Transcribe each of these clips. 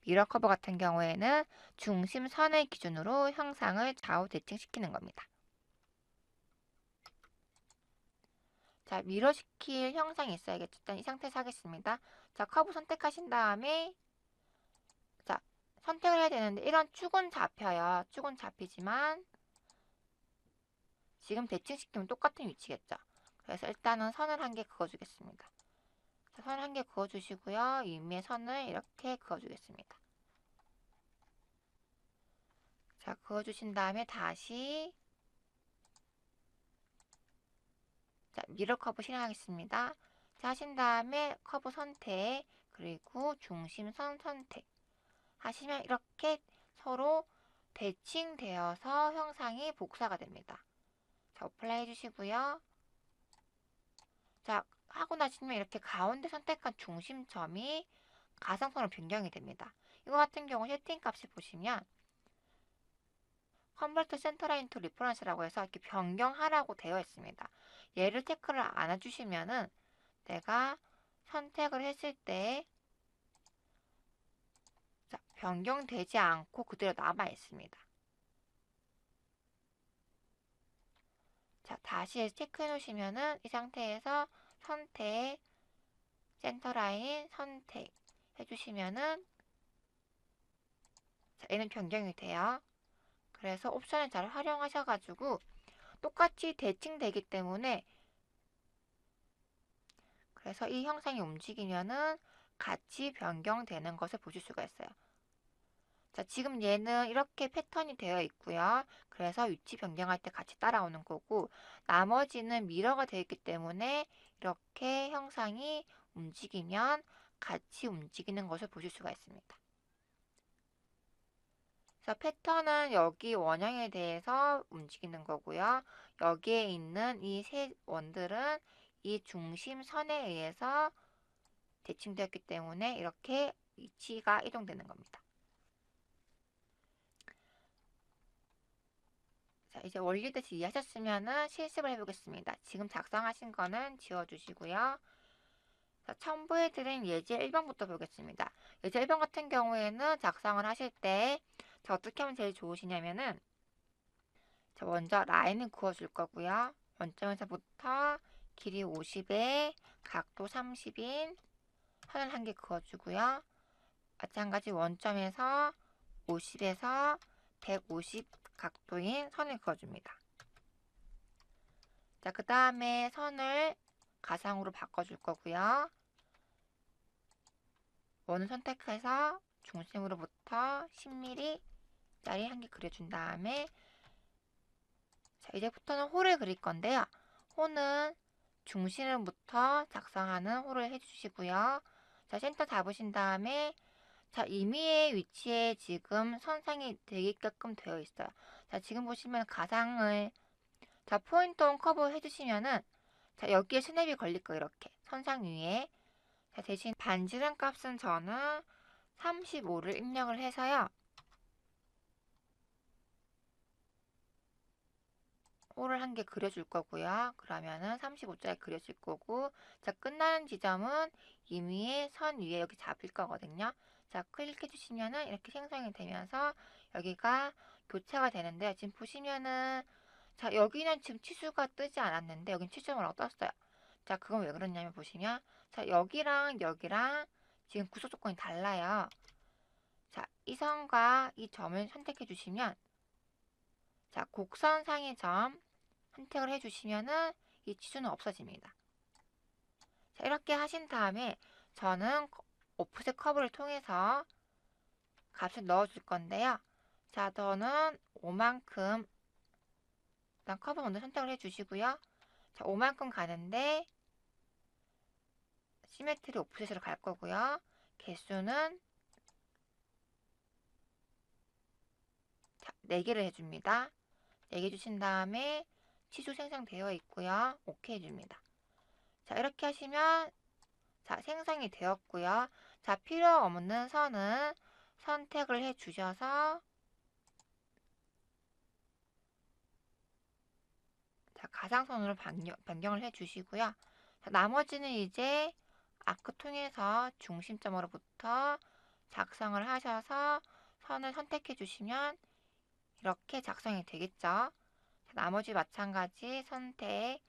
미러 커브 같은 경우에는 중심선을 기준으로 형상을 좌우 대칭시키는 겁니다. 자, 미러시킬 형상이 있어야겠죠. 일단 이 상태에서 하겠습니다. 자, 커브 선택하신 다음에 자, 선택을 해야 되는데 이런 축은 잡혀요. 축은 잡히지만 지금 대칭시키면 똑같은 위치겠죠. 그래서 일단은 선을 한 개 그어주겠습니다. 자, 선을 한 개 그어주시고요. 이 위에 선을 이렇게 그어주겠습니다. 자, 그어주신 다음에 다시 자, 미러 커브 실행하겠습니다. 자, 하신 다음에 커브 선택 그리고 중심선 선택 하시면 이렇게 서로 대칭되어서 형상이 복사가 됩니다. 자, 어플라이 해주시고요. 자, 하고 나시면 이렇게 가운데 선택한 중심점이 가상선으로 변경이 됩니다. 이거 같은 경우 세팅 값을 보시면 Convert Centerline to Reference라고 해서 이렇게 변경하라고 되어 있습니다. 얘를 체크를 안 해주시면은 내가 선택을 했을 때 자, 변경되지 않고 그대로 남아 있습니다. 자, 다시 체크해 놓으시면은 이 상태에서 선택, 센터라인 선택 해주시면은 자, 얘는 변경이 돼요. 그래서 옵션을 잘 활용하셔가지고 똑같이 대칭되기 때문에 그래서 이 형상이 움직이면은 같이 변경되는 것을 보실 수가 있어요. 자, 지금 얘는 이렇게 패턴이 되어 있고요. 그래서 위치 변경할 때 같이 따라오는 거고 나머지는 미러가 되어 있기 때문에 이렇게 형상이 움직이면 같이 움직이는 것을 보실 수가 있습니다. 그래서 패턴은 여기 원형에 대해서 움직이는 거고요. 여기에 있는 이 세 원들은 이 중심선에 의해서 대칭되었기 때문에 이렇게 위치가 이동되는 겁니다. 자, 이제 원리듯이 이해하셨으면 실습을 해보겠습니다. 지금 작성하신 거는 지워주시고요. 자, 첨부해드린 예제 1번부터 보겠습니다. 예제 1번 같은 경우에는 작성을 하실 때 어떻게 하면 제일 좋으시냐면은 자, 먼저 라인을 그어줄 거고요. 원점에서부터 길이 50에 각도 30인 선을 한 개 그어주고요. 마찬가지 원점에서 50에서 150 각도인 선을 그어줍니다. 자, 그 다음에 선을 가상으로 바꿔줄 거고요. 원을 선택해서 중심으로부터 10mm 짜리 한 개 그려준 다음에 자, 이제부터는 홀을 그릴 건데요. 홀은 중심으로부터 작성하는 홀을 해주시고요. 자, 센터 잡으신 다음에 자, 임의의 위치에 지금 선상이 되게끔 되어 있어요. 자, 지금 보시면 가상을 자, 포인트 온 커브 해주시면은 자, 여기에 스냅이 걸릴 거예요. 이렇게 선상 위에 자, 대신 반지름 값은 저는 35를 입력을 해서요. 홀을 한 개 그려줄 거고요. 그러면은 35짜리 그려줄 거고 자, 끝나는 지점은 임의의 선 위에 여기 잡을 거거든요. 자, 클릭해 주시면은 이렇게 생성이 되면서 여기가 교차가 되는데 지금 보시면은 자, 여기는 지금 치수가 뜨지 않았는데 여긴 치수가 떴어요. 자, 그건 왜 그러냐면 보시면 자, 여기랑 여기랑 지금 구속 조건이 달라요. 자, 이 선과 이 점을 선택해 주시면 자, 곡선상의 점 선택을 해주시면은 이 치수는 없어집니다. 자, 이렇게 하신 다음에 저는 오프셋 커브를 통해서 값을 넣어줄 건데요. 자, 저는 5만큼 일단 커브 먼저 선택을 해주시고요. 자, 5만큼 가는데 시메트리 오프셋으로 갈 거고요. 개수는 자, 4개를 해줍니다. 4개 주신 다음에 치수 생성되어 있고요. 오케이 해줍니다. 자, 이렇게 하시면 자, 생성이 되었고요. 자, 필요 없는 선은 선택을 해 주셔서 자, 가상선으로 변경을 해 주시고요. 자, 나머지는 이제 아크 통해서 중심점으로부터 작성을 하셔서 선을 선택해 주시면 이렇게 작성이 되겠죠. 나머지 마찬가지 선택,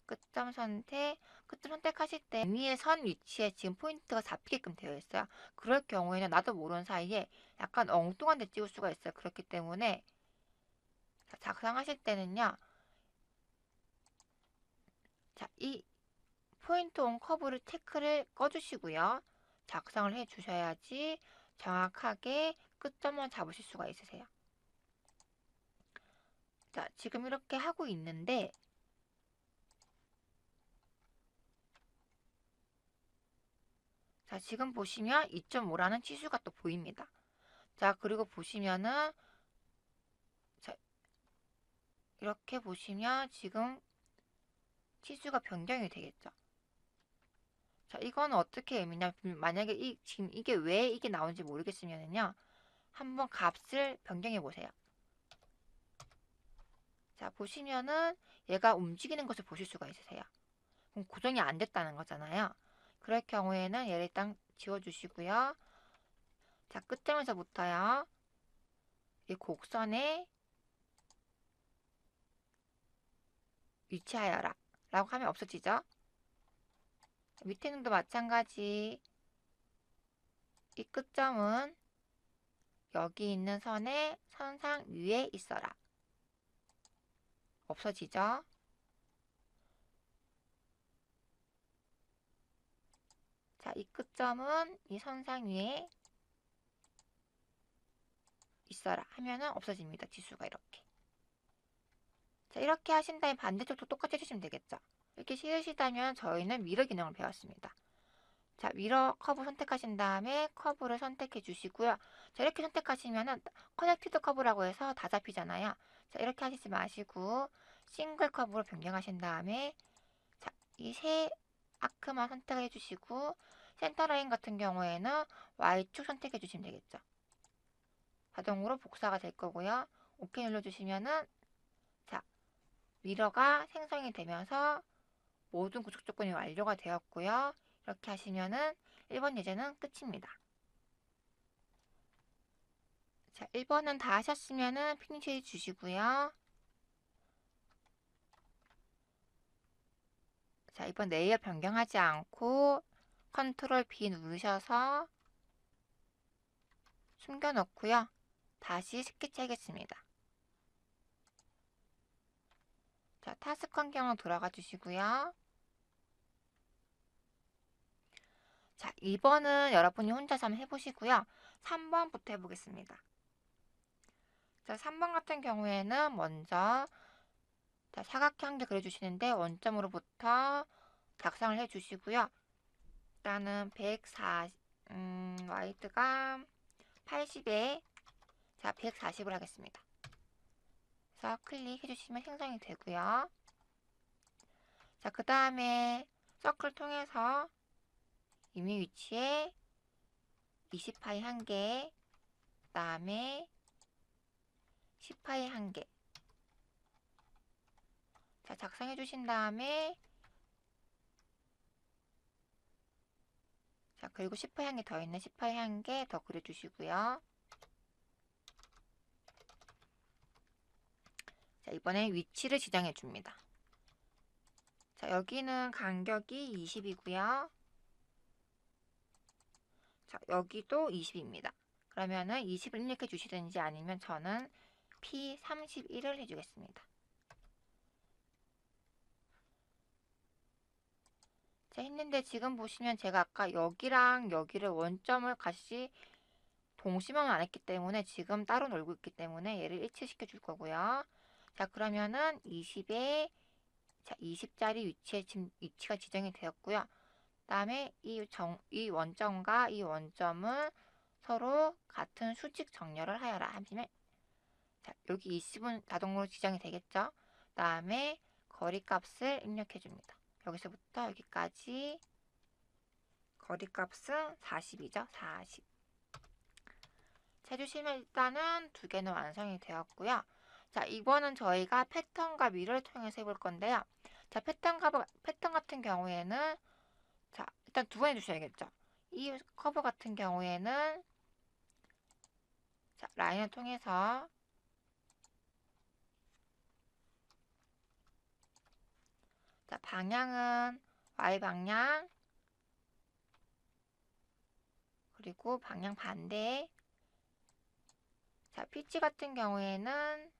끝점 선택, 끝점 선택하실 때 위에 선 위치에 지금 포인트가 잡히게끔 되어 있어요. 그럴 경우에는 나도 모르는 사이에 약간 엉뚱한 데 찍을 수가 있어요. 그렇기 때문에 작성하실 때는요. 자, 이 포인트 온 커브를 체크를 꺼주시고요. 작성을 해 주셔야지 정확하게 끝점만 잡으실 수가 있으세요. 자, 지금 이렇게 하고 있는데 자, 지금 보시면 2.5라는 치수가 또 보입니다. 자, 그리고 보시면은 자, 이렇게 보시면 지금 치수가 변경이 되겠죠. 자, 이건 어떻게 의미냐? 만약에 지금 이게 왜 이게 나온지 모르겠으면요. 한번 값을 변경해 보세요. 자, 보시면은 얘가 움직이는 것을 보실 수가 있으세요. 그럼 고정이 안 됐다는 거잖아요. 그럴 경우에는 얘를 일단 지워주시고요. 자, 끝점에서부터요. 이 곡선에 위치하여라 라고 하면 없어지죠. 밑에는도 마찬가지. 이 끝점은 여기 있는 선의 선상 위에 있어라. 없어지죠. 자, 이 끝점은 이 선상 위에 있어라 하면은 없어집니다. 지수가 이렇게. 자, 이렇게 하신 다음에 반대쪽도 똑같이 해주시면 되겠죠. 이렇게 싫으시다면 저희는 미러 기능을 배웠습니다. 자, 미러 커브 선택하신 다음에 커브를 선택해 주시고요. 자, 이렇게 선택하시면은 커넥티드 커브라고 해서 다 잡히잖아요. 자, 이렇게 하시지 마시고 싱글 커브로 변경하신 다음에 자, 이 세 아크만 선택해 주시고 센터 라인 같은 경우에는 Y축 선택해 주시면 되겠죠. 자동으로 복사가 될 거고요. OK 눌러주시면은 자, 미러가 생성이 되면서 모든 구축 조건이 완료가 되었고요. 이렇게 하시면은 1번 예제는 끝입니다. 자, 1번은 다 하셨으면은 피니시 주시고요. 자, 이번 레이어 변경하지 않고 컨트롤 B 누르셔서 숨겨놓고요. 다시 스케치 하겠습니다. 자, 타스크 환경으로 들어가 주시고요. 자, 2번은 여러분이 혼자서 한번 해보시고요. 3번부터 해보겠습니다. 자, 3번 같은 경우에는 먼저 자, 사각형 한 개 그려주시는데 원점으로부터 작성을 해주시고요. 일단은 140, 와이드가 80에 자, 140을 하겠습니다. 그래서 클릭해주시면 생성이 되고요. 자, 그 다음에 서클 통해서 이미 위치에 20파이 1개, 그 다음에 10파이 1개. 자, 작성해 주신 다음에 자, 그리고 10파이 1개 더 있는 10파이 1개 더 그려주시고요. 자, 이번에 위치를 지정해 줍니다. 자, 여기는 간격이 20이고요. 자, 여기도 20입니다. 그러면은 20을 입력해 주시든지 아니면 저는 P31을 해주겠습니다. 자, 했는데 지금 보시면 제가 아까 여기랑 여기를 원점을 같이 동시면 안 했기 때문에 지금 따로 놀고 있기 때문에 얘를 일치시켜 줄 거고요. 자, 그러면은 20에 자, 20짜리 위치에 지금 위치가 지정이 되었고요. 그다음에 이 원점과 이 원점을 서로 같은 수직 정렬을 하여라 하시면 자, 여기 20은 자동으로 지정이 되겠죠. 그다음에 거리값을 입력해 줍니다. 여기서부터 여기까지 거리값은 40이죠. 40. 해주시면 일단은 두 개는 완성이 되었고요. 자, 이번은 저희가 패턴과 미러를 통해서 해볼 건데요. 자, 패턴 같은 경우에는 자, 일단 두 번 해주셔야겠죠. 이 커브 같은 경우에는 라인을 통해서 자, 방향은 Y방향, 그리고 방향 반대. 자, 피치 같은 경우에는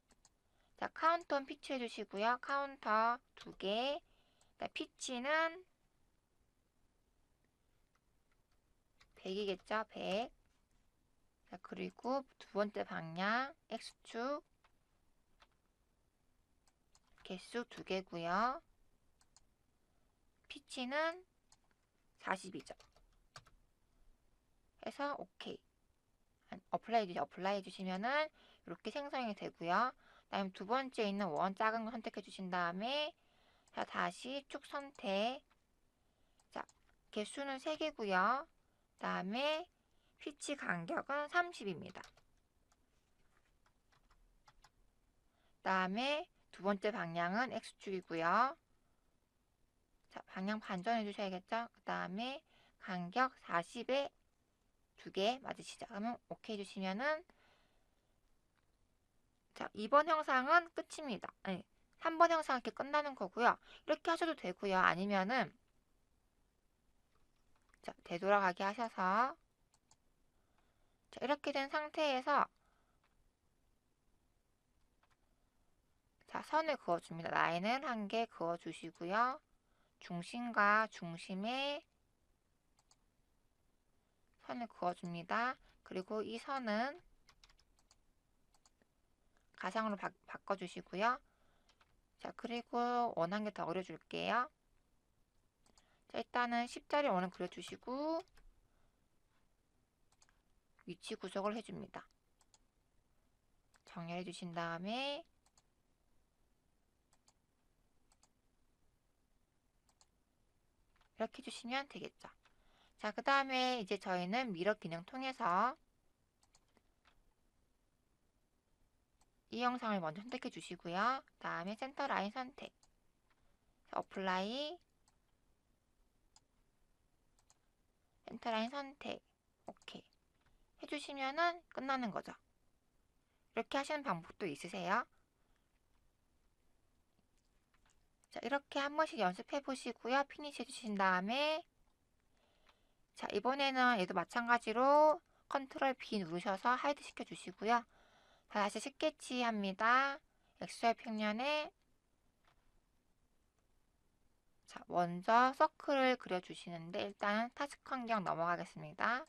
자, 카운터는 피치 해주시고요. 카운터 2개. 자, 피치는 100이겠죠? 100. 자, 그리고 두 번째 방향 X축 개수 2개고요. 피치는 40이죠. 해서 OK. 어플라이 해주시면은 이렇게 생성이 되고요. 다음 두 번째 있는 원 작은 거 선택해 주신 다음에 자, 다시 축 선택. 자, 개수는 3개고요. 다음에 피치 간격은 30입니다. 다음에 두 번째 방향은 X축이고요. 자, 방향 반전해 주셔야겠죠? 그 다음에 간격 40에 2개 맞으시죠? 그러면 OK 해주시면은 자, 2번 형상은 끝입니다. 아니, 3번 형상 이렇게 끝나는 거고요. 이렇게 하셔도 되고요. 아니면은 자, 되돌아가게 하셔서 자, 이렇게 된 상태에서 자, 선을 그어줍니다. 라인을 한 개 그어주시고요. 중심과 중심에 선을 그어줍니다. 그리고 이 선은 가상으로 바꿔주시고요. 자, 그리고 원 한 개 더 그려줄게요. 자, 일단은 10자리 원을 그려주시고 위치 구속을 해줍니다. 정렬해 주신 다음에 이렇게 해주시면 되겠죠. 자, 그 다음에 이제 저희는 미러 기능 통해서 이 영상을 먼저 선택해 주시고요. 다음에 센터 라인 선택, 어플라이, 센터 라인 선택, 오케이 해주시면은 끝나는 거죠. 이렇게 하시는 방법도 있으세요? 자, 이렇게 한 번씩 연습해 보시고요. 피니시 해주신 다음에 자, 이번에는 얘도 마찬가지로 컨트롤 B 누르셔서 하이드 시켜 주시고요. 다시 스케치 합니다. XY 평면에 자, 먼저 서클을 그려주시는데 일단 타스크 환경 넘어가겠습니다.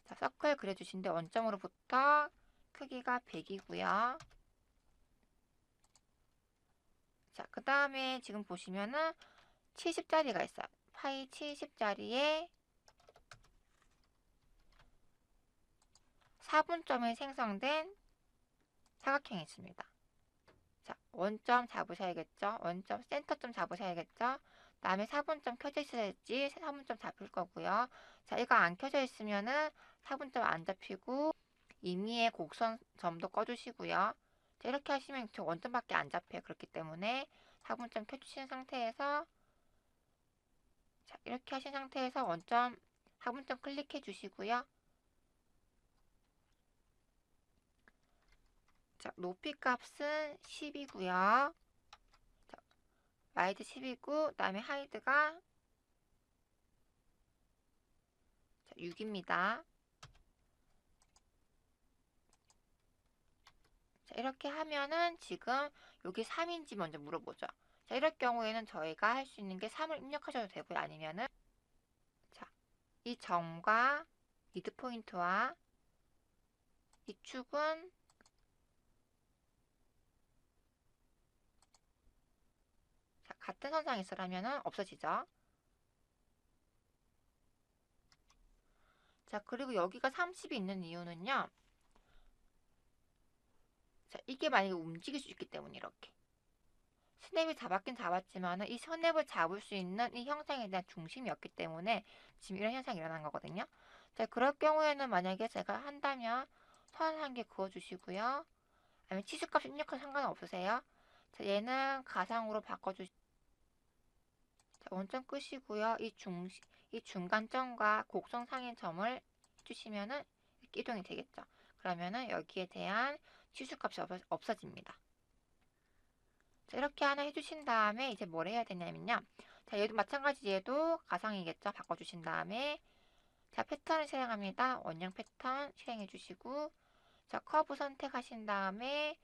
자, 서클 그려주시는데 원점으로부터 크기가 100이고요. 자, 그 다음에 지금 보시면은 70짜리가 있어요. 파이 70짜리에 4분점에 생성된 사각형이 있습니다. 자, 원점 잡으셔야겠죠? 원점, 센터점 잡으셔야겠죠? 다음에 4분점 켜져 있어야지 4분점 잡을 거고요. 자, 이거 안 켜져 있으면은 4분점 안 잡히고 임의의 곡선 점도 꺼주시고요. 자, 이렇게 하시면 저 원점밖에 안 잡혀요. 그렇기 때문에 4분점 켜주신 상태에서 자, 이렇게 하신 상태에서 원점 4분점 클릭해 주시고요. 자, 높이 값은 10이고요. 자, 와이드 10이고 그다음에 하이드가 6입니다. 자, 이렇게 하면은 지금 여기 3인지 먼저 물어보죠. 자, 이럴 경우에는 저희가 할 수 있는 게 3을 입력하셔도 되고요. 아니면은 자, 이 점과 미드 포인트와 이 축은 자, 같은 선상에 있으라면은 없어지죠. 자, 그리고 여기가 30이 있는 이유는요. 자, 이게 만약에 움직일 수 있기 때문에 이렇게. 스냅을 잡았긴 잡았지만 이 스냅을 잡을 수 있는 이 형상에 대한 중심이 없기 때문에 지금 이런 현상이 일어난 거거든요. 자, 그럴 경우에는 만약에 제가 한다면 선 한 개 그어주시고요. 아니면 치수값 입력해도 상관은 없으세요. 자, 얘는 가상으로 바꿔주시 자, 원점 끄시고요. 이 중간점과 곡선 상의 점을 해주시면은 이렇게 이동이 되겠죠. 그러면은 여기에 대한 치수값이 없어집니다. 자, 이렇게 하나 해주신 다음에 이제 뭘 해야 되냐면요. 자, 얘도 마찬가지 얘도 가상이겠죠. 바꿔주신 다음에 자, 패턴을 실행합니다. 원형 패턴 실행해 주시고 자, 커브 선택하신 다음에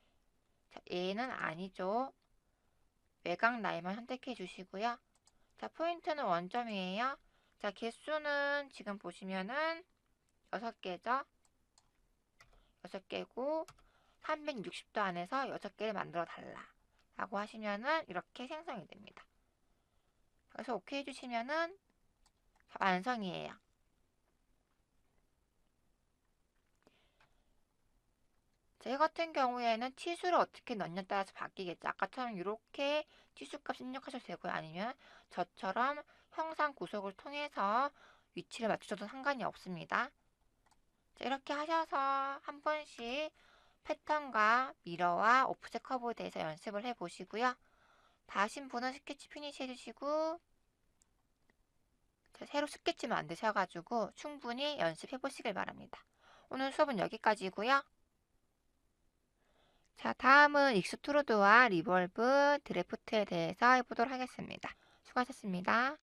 자, 얘는 아니죠. 외곽 라인만 선택해 주시고요. 자, 포인트는 원점이에요. 자, 개수는 지금 보시면은 6개죠. 6개고 360도 안에서 6개를 만들어 달라 라고 하시면은 이렇게 생성이 됩니다. 그래서 오케이 해주시면은 완성이에요. 제 같은 경우에는 치수를 어떻게 넣냐에 따라서 바뀌겠죠. 아까처럼 이렇게 치수값 입력하셔도 되고요. 아니면 저처럼 형상 구속을 통해서 위치를 맞추셔도 상관이 없습니다. 자, 이렇게 하셔서 한 번씩 패턴과 미러와 오프셋 커브에 대해서 연습을 해보시고요. 다 하신 분은 스케치 피니시 해주시고 새로 스케치 만드셔가지고 충분히 연습해 보시길 바랍니다. 오늘 수업은 여기까지고요. 자, 다음은 익스트루드와 리볼브, 드래프트에 대해서 해보도록 하겠습니다. 수고하셨습니다.